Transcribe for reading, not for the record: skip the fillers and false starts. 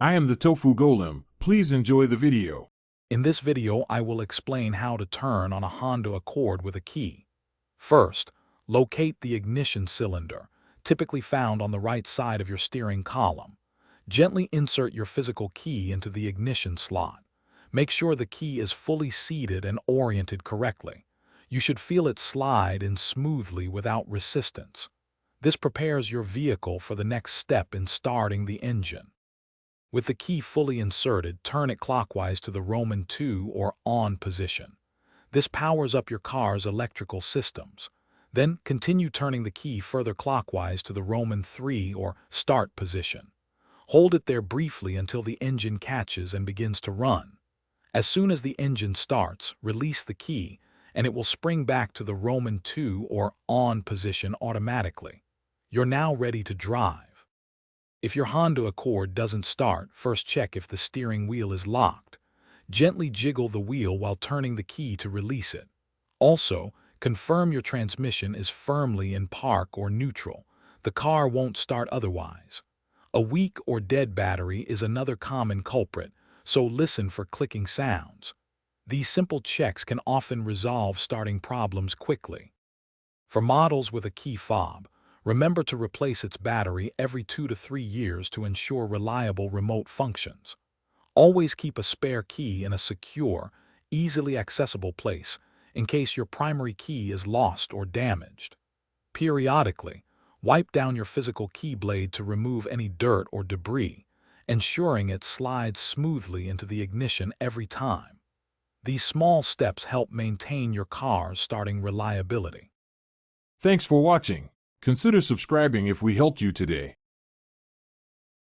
I am the Tofu Golem. Please enjoy the video. In this video, I will explain how to turn on a Honda Accord with a key. First, locate the ignition cylinder, typically found on the right side of your steering column. Gently insert your physical key into the ignition slot. Make sure the key is fully seated and oriented correctly. You should feel it slide in smoothly without resistance. This prepares your vehicle for the next step in starting the engine. With the key fully inserted, turn it clockwise to the Roman 2 or on position. This powers up your car's electrical systems. Then continue turning the key further clockwise to the Roman 3 or start position. Hold it there briefly until the engine catches and begins to run. As soon as the engine starts, release the key and it will spring back to the Roman 2 or on position automatically. You're now ready to drive. If your Honda Accord doesn't start, first check if the steering wheel is locked. Gently jiggle the wheel while turning the key to release it. Also, confirm your transmission is firmly in park or neutral. The car won't start otherwise. A weak or dead battery is another common culprit, so listen for clicking sounds. These simple checks can often resolve starting problems quickly. For models with a key fob, remember to replace its battery every 2 to 3 years to ensure reliable remote functions. Always keep a spare key in a secure, easily accessible place in case your primary key is lost or damaged. Periodically, wipe down your physical key blade to remove any dirt or debris, ensuring it slides smoothly into the ignition every time. These small steps help maintain your car's starting reliability. Thanks for watching. Consider subscribing if we helped you today.